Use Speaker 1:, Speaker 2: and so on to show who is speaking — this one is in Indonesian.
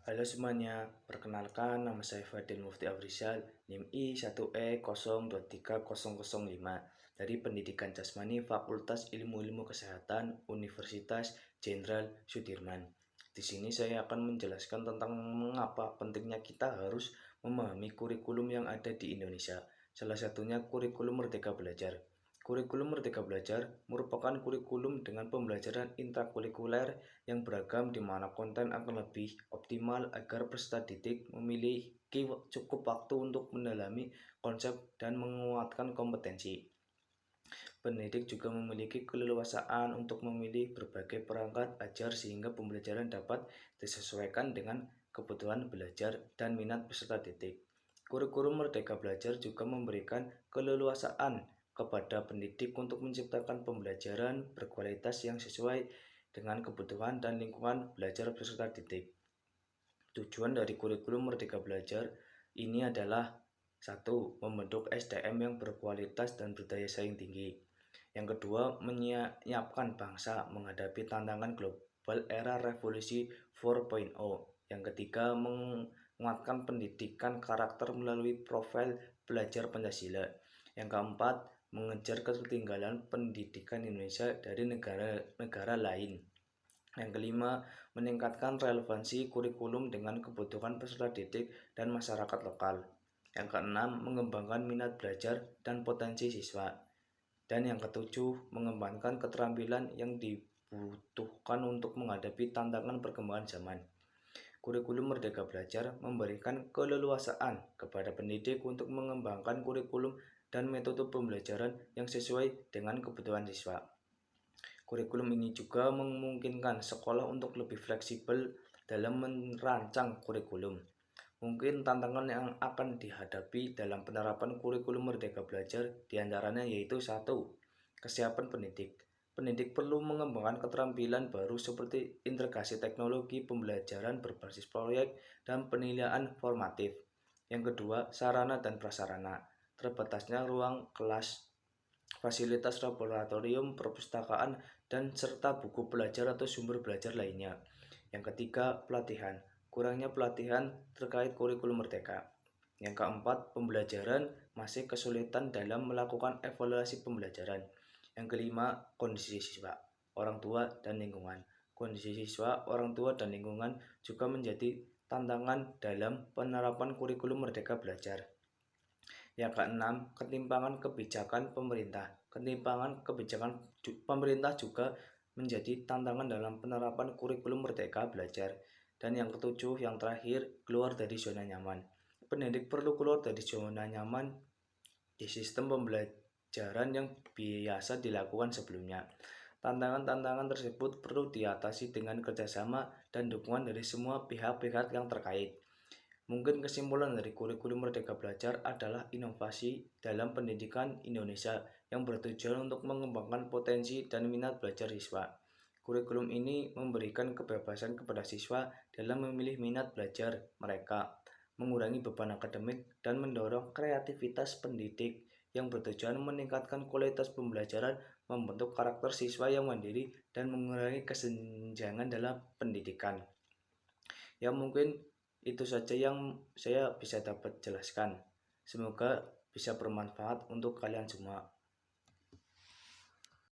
Speaker 1: Halo semuanya, perkenalkan nama saya Fadil Mufti Afrizal, NIM I1E023005 dari Pendidikan Jasmani Fakultas Ilmu-Ilmu Kesehatan Universitas Jenderal Sudirman. Di sini saya akan menjelaskan tentang mengapa pentingnya kita harus memahami kurikulum yang ada di Indonesia. Salah satunya kurikulum Merdeka Belajar. Kurikulum Merdeka Belajar merupakan kurikulum dengan pembelajaran intrakurikuler yang beragam di mana konten akan lebih optimal agar peserta didik memiliki cukup waktu untuk mendalami konsep dan menguatkan kompetensi. Pendidik juga memiliki keleluasaan untuk memilih berbagai perangkat ajar sehingga pembelajaran dapat disesuaikan dengan kebutuhan belajar dan minat peserta didik. Kurikulum Merdeka Belajar juga memberikan keleluasaan kepada pendidik untuk menciptakan pembelajaran berkualitas yang sesuai dengan kebutuhan dan lingkungan belajar peserta didik. Tujuan dari kurikulum Merdeka Belajar ini adalah 1. Membentuk SDM yang berkualitas dan berdaya saing tinggi. Yang kedua, menyiapkan bangsa menghadapi tantangan global era revolusi 4.0. Yang ketiga, menguatkan pendidikan karakter melalui profil belajar Pancasila. Yang keempat, mengejar ketertinggalan pendidikan Indonesia dari negara-negara lain. Yang kelima, meningkatkan relevansi kurikulum dengan kebutuhan peserta didik dan masyarakat lokal. Yang keenam, mengembangkan minat belajar dan potensi siswa. Dan yang ketujuh, mengembangkan keterampilan yang dibutuhkan untuk menghadapi tantangan perkembangan zaman. Kurikulum Merdeka Belajar memberikan keleluasaan kepada pendidik untuk mengembangkan kurikulum dan metode pembelajaran yang sesuai dengan kebutuhan siswa. Kurikulum ini juga memungkinkan sekolah untuk lebih fleksibel dalam merancang kurikulum. Mungkin tantangan yang akan dihadapi dalam penerapan kurikulum Merdeka Belajar diantaranya yaitu 1. Kesiapan pendidik. Pendidik perlu mengembangkan keterampilan baru seperti integrasi teknologi pembelajaran berbasis proyek dan penilaian formatif. Yang kedua, sarana dan prasarana. Terbatasnya ruang kelas, fasilitas laboratorium, perpustakaan, dan serta buku belajar atau sumber belajar lainnya. Yang ketiga, pelatihan. Kurangnya pelatihan terkait kurikulum merdeka. Yang keempat, pembelajaran masih kesulitan dalam melakukan evaluasi pembelajaran. Yang kelima, kondisi siswa, orang tua, dan lingkungan. Kondisi siswa, orang tua, dan lingkungan juga menjadi tantangan dalam penerapan kurikulum Merdeka Belajar. Yang keenam, ketimpangan kebijakan pemerintah. Ketimpangan kebijakan pemerintah juga menjadi tantangan dalam penerapan kurikulum Merdeka Belajar. Dan yang ketujuh, yang terakhir, keluar dari zona nyaman. Pendidik perlu keluar dari zona nyaman di sistem pembelajaran yang biasa dilakukan sebelumnya. Tantangan-tantangan tersebut perlu diatasi dengan kerjasama dan dukungan dari semua pihak-pihak yang terkait. Mungkin kesimpulan dari kurikulum Merdeka Belajar adalah inovasi dalam pendidikan Indonesia yang bertujuan untuk mengembangkan potensi dan minat belajar siswa. Kurikulum ini memberikan kebebasan kepada siswa dalam memilih minat belajar mereka, mengurangi beban akademik, dan mendorong kreativitas pendidik yang bertujuan meningkatkan kualitas pembelajaran, membentuk karakter siswa yang mandiri, dan mengurangi kesenjangan dalam pendidikan. Ya mungkin itu saja yang saya bisa dapat jelaskan. Semoga bisa bermanfaat untuk kalian semua.